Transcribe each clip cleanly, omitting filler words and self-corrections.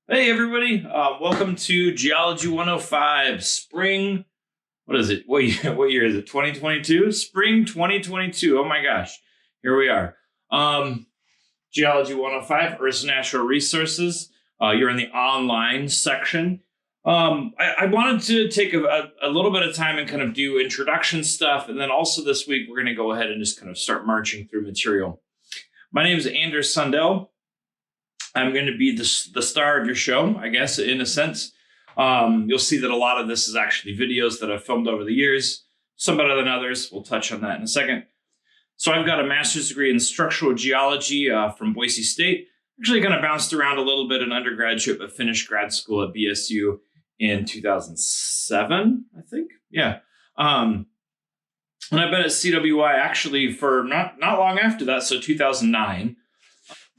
Hey everybody, welcome to Geology 105 Spring. What is it? What year is it? 2022? Spring 2022. Oh my gosh, here we are. Geology 105, Earth's Natural Resources. You're in the online section. I wanted to take a little bit of time and kind of do introduction stuff, and then also this week we're going to go ahead and just kind of start marching through material. My name is Anders Sundell. I'm going to be the star of your show, I guess, in a sense. You'll see that a lot of this is actually videos that I've filmed over the years, some better than others. We'll touch on that in a second. So I've got a master's degree in structural geology from Boise State. Actually kind of bounced around a little bit in undergraduate, but finished grad school at BSU in 2007, I think. Yeah. And I've been at CWI actually for not long after that, so 2009.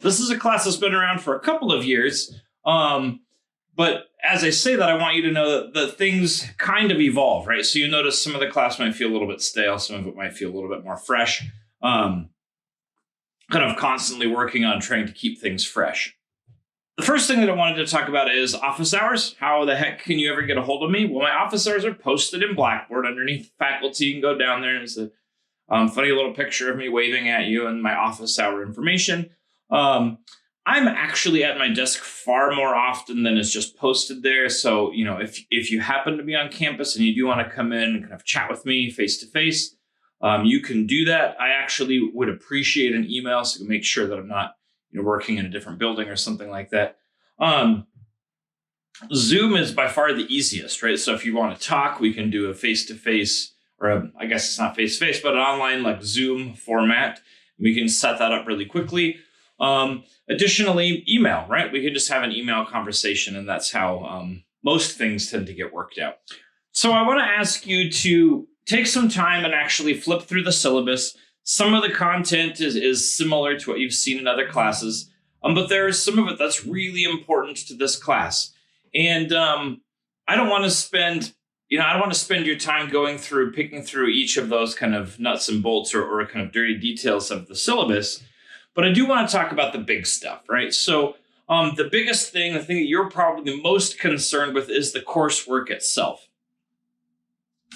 This is a class that's been around for a couple of years, but as I say that, I want you to know that things kind of evolve, right? So you notice some of the class might feel a little bit stale, some of it might feel a little bit more fresh, kind of constantly working on trying to keep things fresh. The first thing that I wanted to talk about is office hours. How the heck can you ever get a hold of me? Well, my office hours are posted in Blackboard underneath faculty. You can go down there and there's a funny little picture of me waving at you and my office hour information. I'm actually at my desk far more often than is just posted there. So, you know, if you happen to be on campus and you do want to come in and kind of chat with me face to face, you can do that. I actually would appreciate an email so I can make sure that I'm not, working in a different building or something like that. Zoom is by far the easiest, right? So if you want to talk, we can do a face to face, or I guess it's not face to face, but an online like Zoom format. We can set that up really quickly. Additionally, email, right? We can just have an email conversation, and that's how most things tend to get worked out. So I want to ask you to take some time and actually flip through the syllabus. Some of the content is similar to what you've seen in other classes, but there's some of it that's really important to this class. And I don't want to spend your time going through, picking through each of those kind of nuts and bolts or kind of dirty details of the syllabus. But I do want to talk about the big stuff, right? So the biggest thing, the thing that you're probably most concerned with is the coursework itself.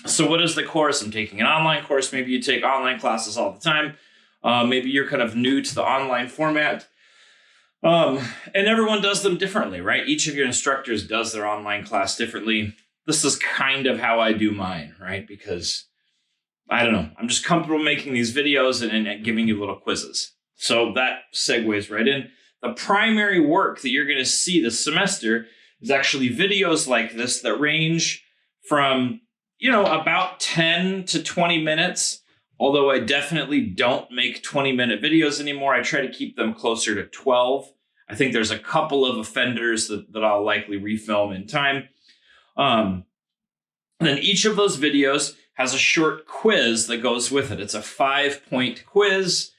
So what is the course? I'm taking an online course. Maybe you take online classes all the time. Maybe you're kind of new to the online format. And everyone does them differently, right? Each of your instructors does their online class differently. This is kind of how I do mine, right? Because, I don't know, I'm just comfortable making these videos and giving you little quizzes. So that segues right in. The primary work that you're going to see this semester is actually videos like this that range from, about 10 to 20 minutes. Although I definitely don't make 20-minute videos anymore. I try to keep them closer to 12. I think there's a couple of offenders that I'll likely refilm in time. And then each of those videos has a short quiz that goes with it. It's a 5-point quiz.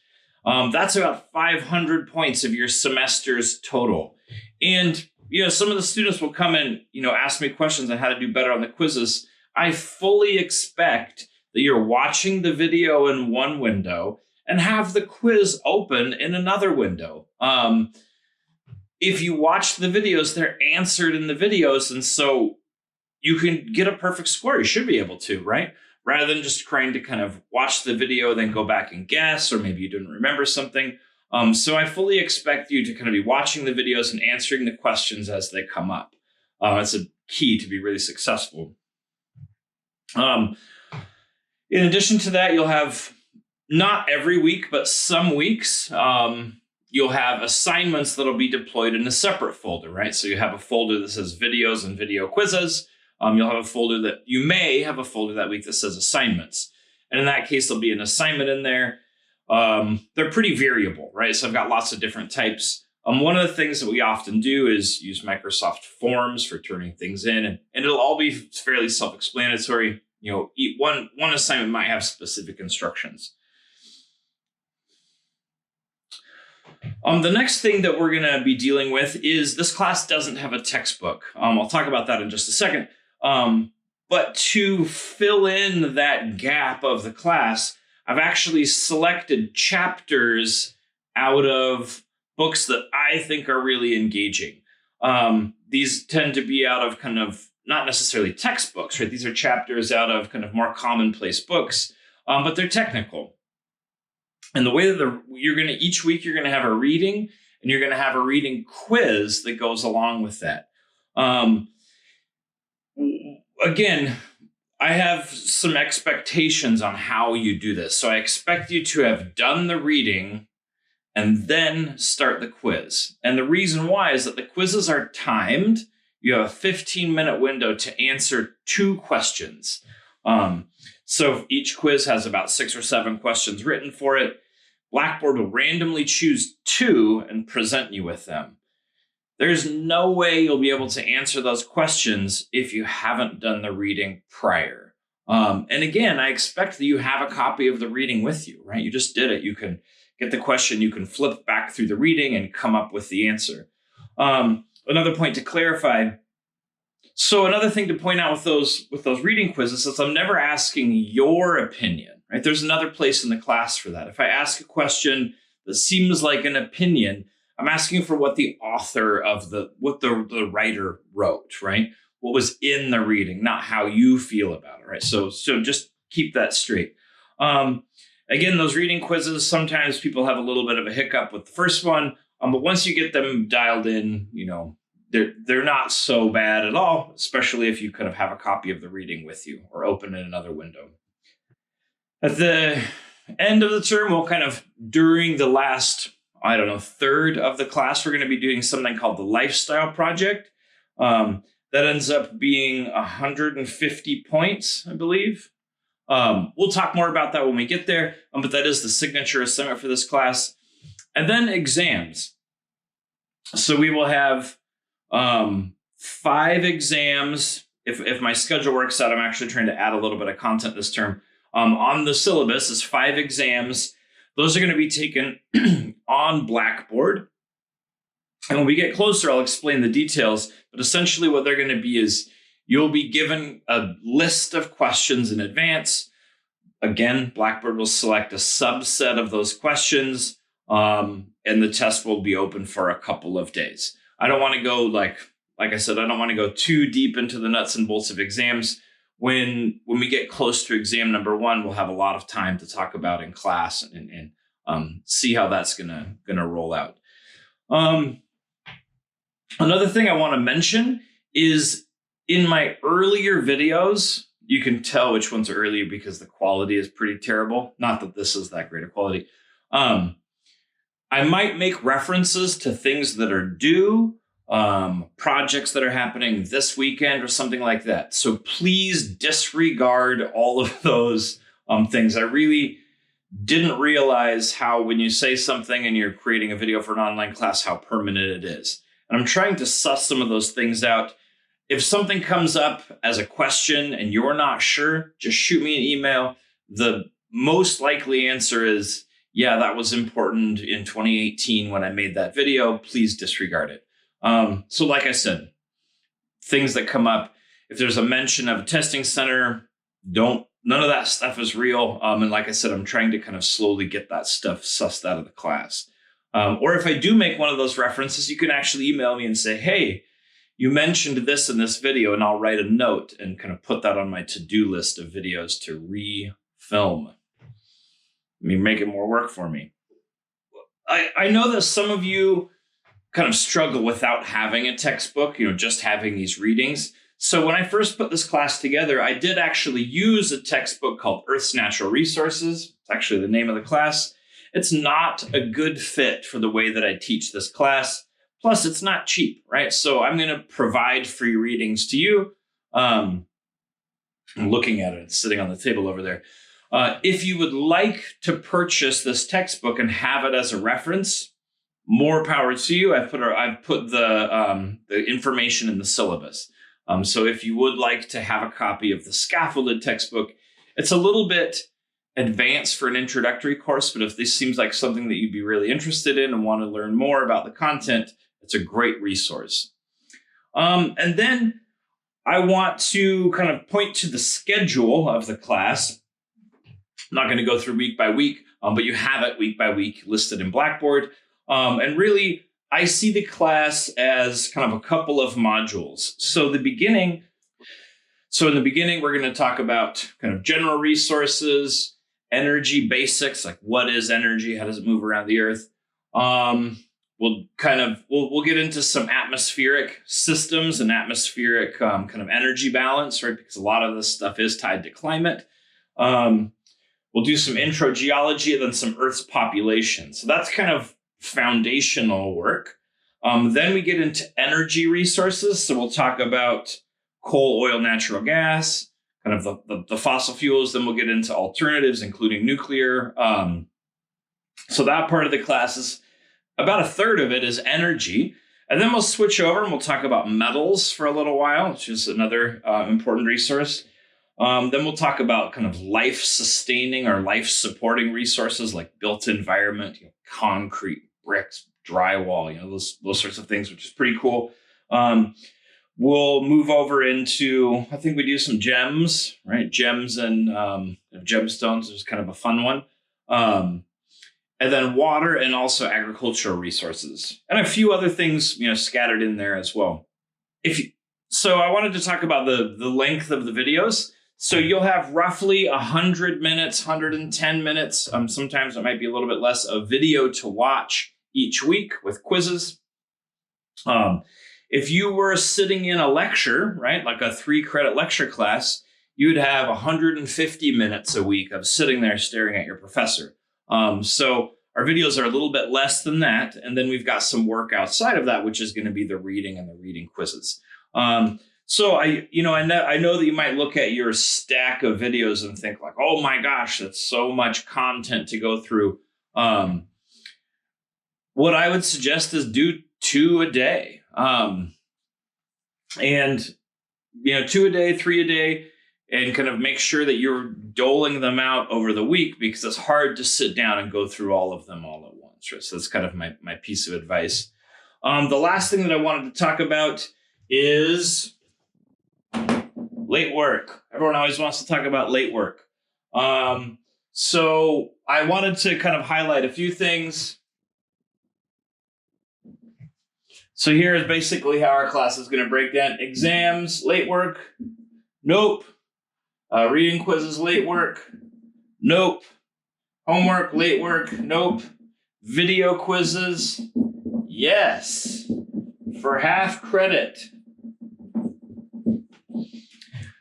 That's about 500 points of your semester's total. And, some of the students will come and, ask me questions on how to do better on the quizzes. I fully expect that you're watching the video in one window and have the quiz open in another window. If you watch the videos, they're answered in the videos. And so you can get a perfect score. You should be able to, right? Rather than just trying to kind of watch the video, then go back and guess, or maybe you didn't remember something. So I fully expect you to kind of be watching the videos and answering the questions as they come up. It's a key to be really successful. In addition to that, you'll have, not every week, but some weeks, you'll have assignments that'll be deployed in a separate folder, right? So you have a folder that says videos and video quizzes. You may have a folder that week that says assignments. And in that case, there'll be an assignment in there. They're pretty variable, right? So I've got lots of different types. One of the things that we often do is use Microsoft Forms for turning things in, and it'll all be fairly self-explanatory. One assignment might have specific instructions. The next thing that we're going to be dealing with is this class doesn't have a textbook. I'll talk about that in just a second. But to fill in that gap of the class, I've actually selected chapters out of books that I think are really engaging. These tend to be out of kind of not necessarily textbooks, right? These are chapters out of kind of more commonplace books, but they're technical. And the way that each week you're going to have a reading, and you're going to have a reading quiz that goes along with that. Again, I have some expectations on how you do this. So I expect you to have done the reading and then start the quiz. And the reason why is that the quizzes are timed. You have a 15-minute window to answer 2 questions. So each quiz has about 6 or 7 questions written for it. Blackboard will randomly choose 2 and present you with them. There's no way you'll be able to answer those questions if you haven't done the reading prior. And again, I expect that you have a copy of the reading with you, right? You just did it. You can get the question, you can flip back through the reading and come up with the answer. Another point to clarify. So another thing to point out with those reading quizzes is I'm never asking your opinion, right? There's another place in the class for that. If I ask a question that seems like an opinion, I'm asking for what the author of what the writer wrote, right? What was in the reading, not how you feel about it, right? So just keep that straight. Again, those reading quizzes, sometimes people have a little bit of a hiccup with the first one, but once you get them dialed in, they're not so bad at all, especially if you kind of have a copy of the reading with you or open in another window. At the end of the term, we'll kind of, during the last, third of the class, we're going to be doing something called the Lifestyle Project. That ends up being 150 points, I believe. We'll talk more about that when we get there, but that is the signature assignment for this class. And then exams. So we will have 5 exams. If my schedule works out, I'm actually trying to add a little bit of content this term. On the syllabus is 5 exams. Those are going to be taken on Blackboard. And when we get closer, I'll explain the details. But essentially what they're going to be is you'll be given a list of questions in advance. Again, Blackboard will select a subset of those questions, and the test will be open for a couple of days. I don't want to go, like I said, I don't want to go too deep into the nuts and bolts of exams. When we get close to exam number 1, we'll have a lot of time to talk about in class and see how that's gonna roll out. Another thing I want to mention is in my earlier videos, you can tell which ones are earlier because the quality is pretty terrible. Not that this is that great a quality. I might make references to things that are due, projects that are happening this weekend or something like that. So please disregard all of those things. I really didn't realize how when you say something and you're creating a video for an online class, how permanent it is. And I'm trying to suss some of those things out. If something comes up as a question and you're not sure, just shoot me an email. The most likely answer is, yeah, that was important in 2018 when I made that video. Please disregard it. So like I said, things that come up, if there's a mention of a testing center, none of that stuff is real. And like I said, I'm trying to kind of slowly get that stuff sussed out of the class. Or if I do make one of those references, you can actually email me and say, hey, you mentioned this in this video, and I'll write a note and kind of put that on my to-do list of videos to re-film. Make it more work for me. I know that some of you kind of struggle without having a textbook, just having these readings. So when I first put this class together, I did actually use a textbook called Earth's Natural Resources. It's actually the name of the class. It's not a good fit for the way that I teach this class. Plus, it's not cheap, right? So I'm going to provide free readings to you. I'm looking at it. It's sitting on the table over there. If you would like to purchase this textbook and have it as a reference, more power to you. I've put the information in the syllabus. So if you would like to have a copy of the scaffolded textbook, it's a little bit advanced for an introductory course, but if this seems like something that you'd be really interested in and want to learn more about the content, it's a great resource. And then I want to kind of point to the schedule of the class. I'm not going to go through week by week, but you have it week by week listed in Blackboard. And really, I see the class as kind of a couple of modules. So in the beginning, we're going to talk about kind of general resources, energy basics, like what is energy, how does it move around the earth. We'll get into some atmospheric systems and atmospheric kind of energy balance, right? Because a lot of this stuff is tied to climate. We'll do some intro geology and then some Earth's population. So that's kind of foundational work. Then we get into energy resources. So we'll talk about coal, oil, natural gas, kind of the fossil fuels. Then we'll get into alternatives, including nuclear. So that part of the class is about a third of it is energy. And then we'll switch over and we'll talk about metals for a little while, which is another important resource. Then we'll talk about kind of life-sustaining or life-supporting resources like built environment, concrete, bricks, drywall, those sorts of things, which is pretty cool. We'll move over into, I think we do some gems, right? Gems and gemstones is kind of a fun one. And then water and also agricultural resources and a few other things, scattered in there as well. So I wanted to talk about the length of the videos. So you'll have roughly 100 minutes, 110 minutes. Sometimes it might be a little bit less of video to watch each week with quizzes. If you were sitting in a lecture, right, like a 3-credit lecture class, you'd have 150 minutes a week of sitting there staring at your professor. So our videos are a little bit less than that. And then we've got some work outside of that, which is going to be the reading and the reading quizzes. So I know that you might look at your stack of videos and think like, oh my gosh, that's so much content to go through. What I would suggest is do 2 a day. And 2 a day, 3 a day, and kind of make sure that you're doling them out over the week because it's hard to sit down and go through all of them all at once. Right? So that's kind of my piece of advice. The last thing that I wanted to talk about is late work. Everyone always wants to talk about late work. So I wanted to kind of highlight a few things. So here is basically how our class is going to break down. Exams, late work, nope. Reading quizzes, late work, nope. Homework, late work, nope. Video quizzes, yes. For half credit.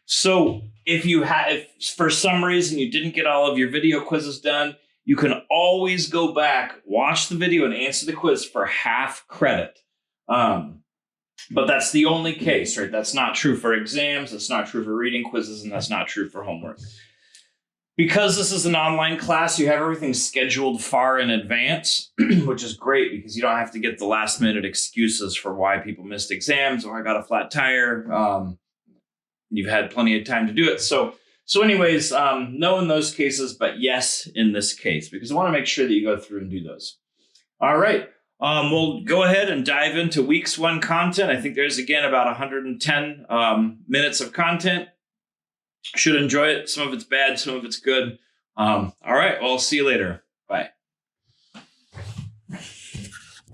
So if for some reason you didn't get all of your video quizzes done, you can always go back, watch the video, and answer the quiz for half credit. But that's the only case, right? That's not true for exams. That's not true for reading quizzes, and that's not true for homework. Because this is an online class, you have everything scheduled far in advance, which is great because you don't have to get the last minute excuses for why people missed exams or I got a flat tire. You've had plenty of time to do it. So anyways, no in those cases, but yes in this case, because I want to make sure that you go through and do those. All right. We'll go ahead and dive into week's 1 content. I think there's, again, about 110 minutes of content. Should enjoy it. Some of it's bad, some of it's good. All right, well, I'll see you later.